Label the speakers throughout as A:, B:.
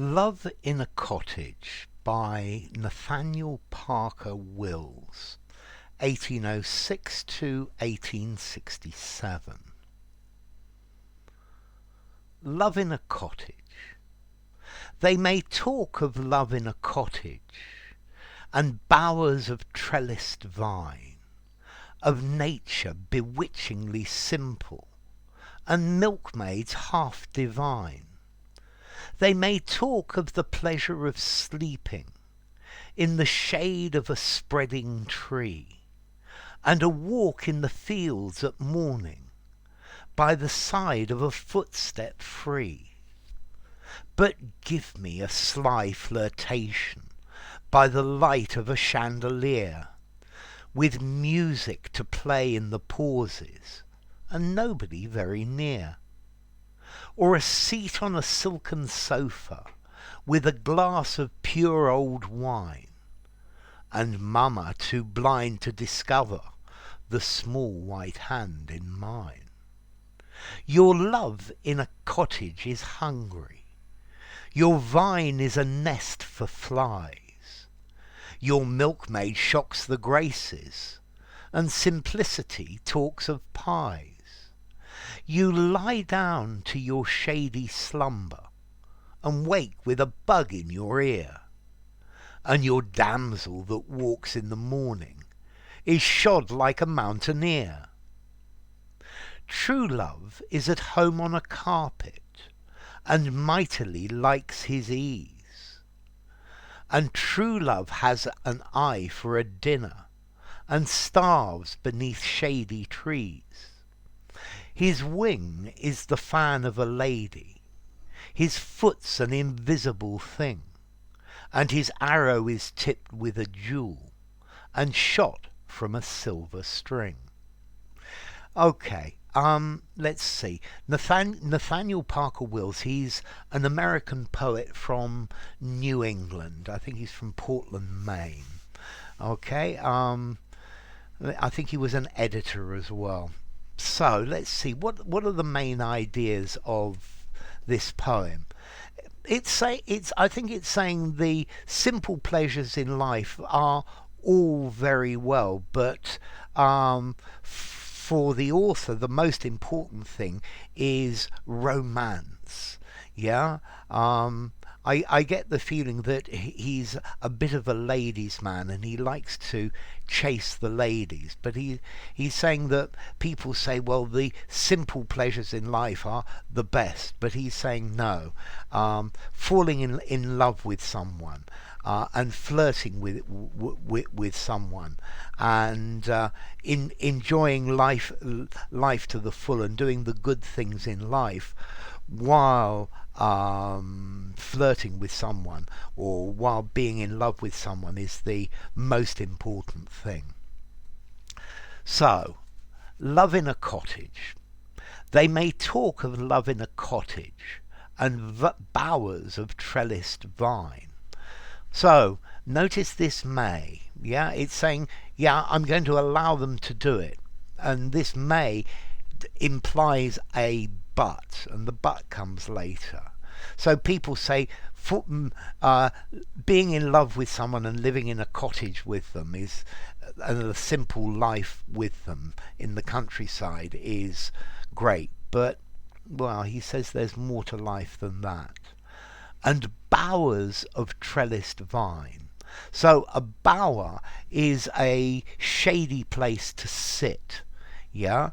A: Love in a Cottage by Nathaniel Parker Wills, 1806 to 1867. Love in a cottage. They may talk of love in a cottage, and bowers of trellised vine, of nature bewitchingly simple, and milkmaids half divine. They may talk of the pleasure of sleeping in the shade of a spreading tree, and a walk in the fields at morning by the side of a footstep free. But give me a sly flirtation by the light of a chandelier, with music to play in the pauses, and nobody very near. Or a seat on a silken sofa, with a glass of pure old wine, and mamma too blind to discover the small white hand in mine. Your love in a cottage is hungry. Your vine is a nest for flies. Your milkmaid shocks the graces, and simplicity talks of pies. You lie down to your shady slumber, and wake with a bug in your ear, and your damsel that walks in the morning is shod like a mountaineer. True love is at home on a carpet, and mightily likes his ease. And true love has an eye for a dinner, and starves beneath shady trees. His wing is the fan of a lady, his foot's an invisible thing, and his arrow is tipped with a jewel, and shot from a silver string. Okay, let's see. Nathaniel Parker Wills, he's an American poet from New England. I think he's from Portland, Maine. Okay, I think he was an editor as well. So let's see, what are the main ideas of this poem? I think it's saying the simple pleasures in life are all very well, but for the author, the most important thing is romance. Yeah. I get the feeling that he's a bit of a ladies' man, and he likes to chase the ladies. But he's saying that people say, well, the simple pleasures in life are the best. But he's saying no. Falling in love with someone, and flirting with someone, and enjoying life to the full, and doing the good things in life while flirting with someone, or while being in love with someone, is the most important thing. So, love in a cottage. They may talk of love in a cottage, and bowers of trellised vine. So, notice this may. Yeah, it's saying, yeah, I'm going to allow them to do it. And this may implies a but, and the but comes later. So people say being in love with someone and living in a cottage with them is, and a simple life with them in the countryside is great. But, well, he says there's more to life than that. And bowers of trellised vine. So a bower is a shady place to sit. Yeah.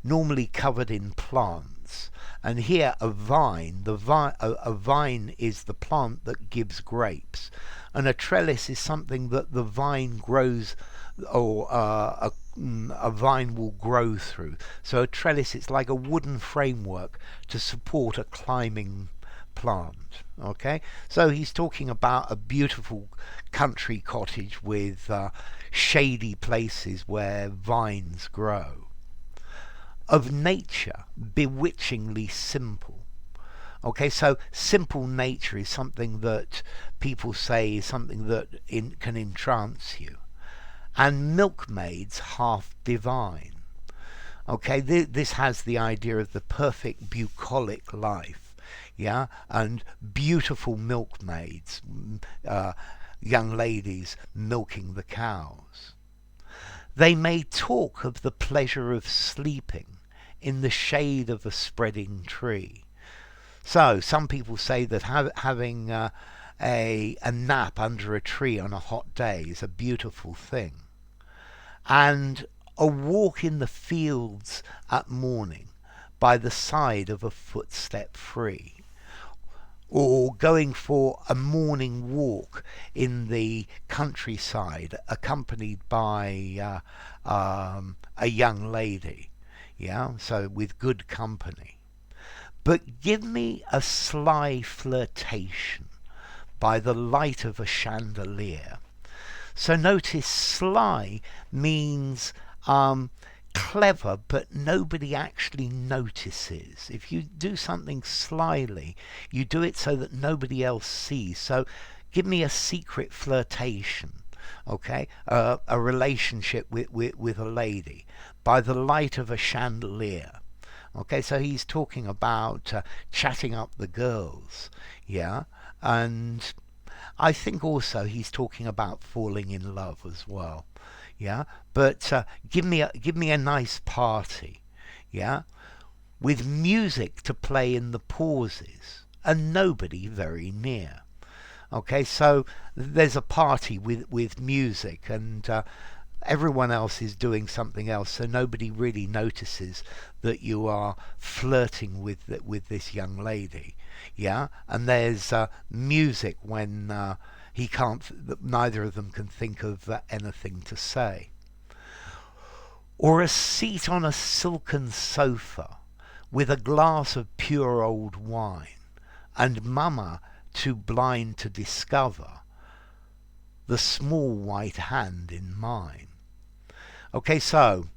A: Normally covered in plants, and here a vine. A vine is the plant that gives grapes, and a trellis is something that the vine grows, or a vine will grow through. So a trellis, it's like a wooden framework to support a climbing plant. Okay, so he's talking about a beautiful country cottage with shady places where vines grow. Of nature bewitchingly simple. Okay, so simple nature is something that people say is something that can entrance you. And milkmaids half divine. Okay, this has the idea of the perfect bucolic life. yeah, and beautiful milkmaids, young ladies milking the cows. They may talk of the pleasure of sleeping in the shade of a spreading tree. So some people say that having a nap under a tree on a hot day is a beautiful thing. And a walk in the fields at morning by the side of a footstep free, or going for a morning walk in the countryside accompanied by a young lady, yeah, so with good company. But give me a sly flirtation by the light of a chandelier. So notice sly means clever, but nobody actually notices. If you do something slyly, you do it so that nobody else sees. So give me a secret flirtation, okay? A relationship with a lady by the light of a chandelier. Okay, so he's talking about chatting up the girls, yeah? And I think also he's talking about falling in love as well, yeah. But give me a nice party, yeah, with music to play in the pauses and nobody very near. Okay, so there's a party with music and everyone else is doing something else, so nobody really notices that you are flirting with this young lady, yeah. And there's music when he can't, neither of them can think of anything to say. Or a seat on a silken sofa with a glass of pure old wine, and Mama too blind to discover the small white hand in mine. Okay, so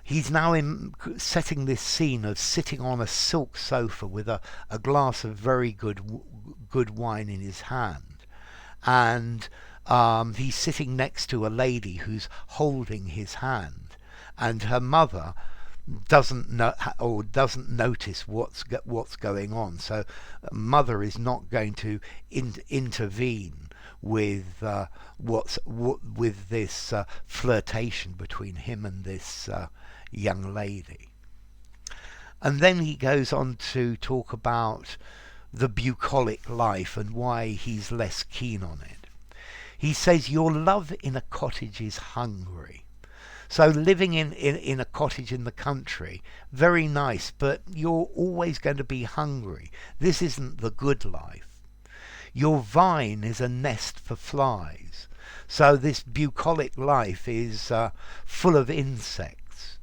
A: he's now setting this scene of sitting on a silk sofa with a glass of very good wine in his hand, and he's sitting next to a lady who's holding his hand, and her mother doesn't know or doesn't notice what's going on. So mother is not going to intervene with with this flirtation between him and this young lady. And then he goes on to talk about the bucolic life and why he's less keen on it. He says, your love in a cottage is hungry. So living in a cottage in the country, very nice, but you're always going to be hungry. This isn't the good life. Your vine is a nest for flies. So this bucolic life is full of insects.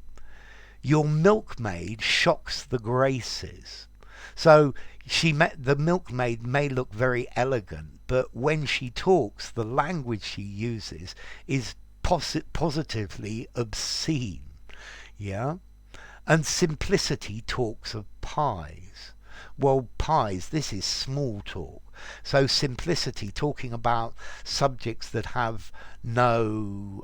A: Your milkmaid shocks the graces. So the milkmaid may look very elegant, but when she talks, the language she uses is positively obscene, yeah. And simplicity talks of pies. Well, pies, this is small talk. So simplicity talking about subjects that have no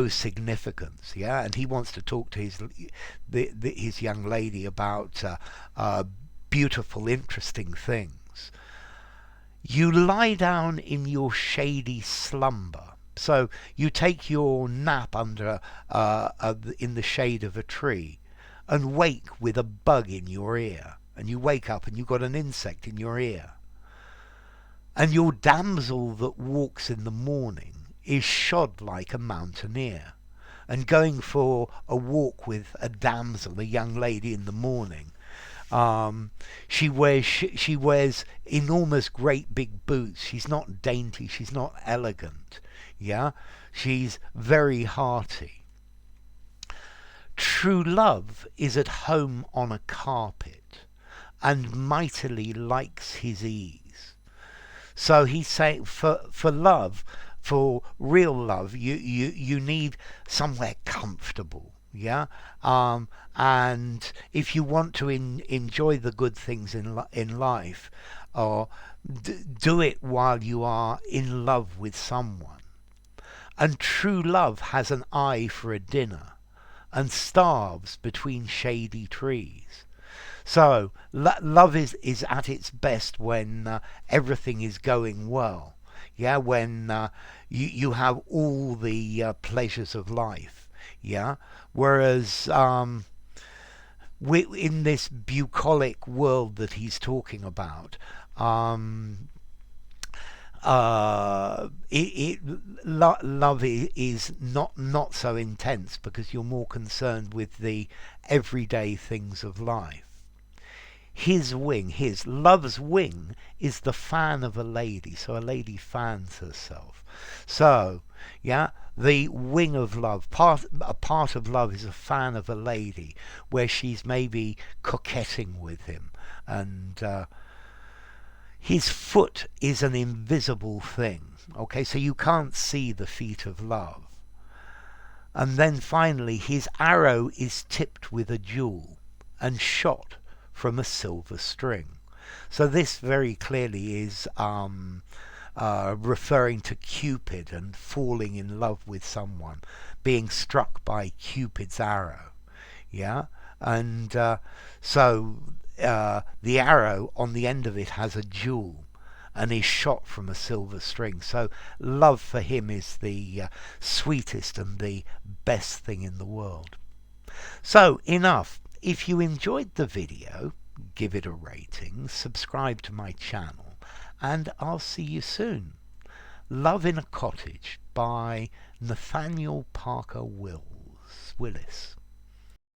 A: significance, yeah. And he wants to talk to his young lady about beautiful, interesting things. You lie down in your shady slumber. So you take your nap under in the shade of a tree and wake with a bug in your ear. And you wake up and you've got an insect in your ear. And your damsel that walks in the morning is shod like a mountaineer. And going for a walk with a damsel, a young lady in the morning, she wears enormous great big boots. She's not dainty, she's not elegant, yeah. She's very hearty. True love is at home on a carpet and mightily likes his ease. So he's saying for love, for real love, you need somewhere comfortable, yeah. And if you want to enjoy the good things in life, or do it while you are in love with someone. And true love has an eye for a dinner and starves between shady trees. So love is at its best when everything is going well. Yeah, when you have all the pleasures of life. Yeah, whereas in this bucolic world that he's talking about, um, love is not so intense because you're more concerned with the everyday things of life. His love's wing is the fan of a lady, so a lady fans herself. So, yeah, the wing of love, a part of love is a fan of a lady, where she's maybe coquetting with him, and his foot is an invisible thing. Okay, so you can't see the feet of love. And then finally, his arrow is tipped with a jewel and shot from a silver string. So this very clearly is referring to Cupid and falling in love with someone, being struck by Cupid's arrow. Yeah, and so the arrow on the end of it has a jewel and is shot from a silver string. So love for him is the sweetest and the best thing in the world. So enough. If you enjoyed the video, give it a rating, subscribe to my channel, and I'll see you soon. Love in a Cottage by Nathaniel Parker Willis.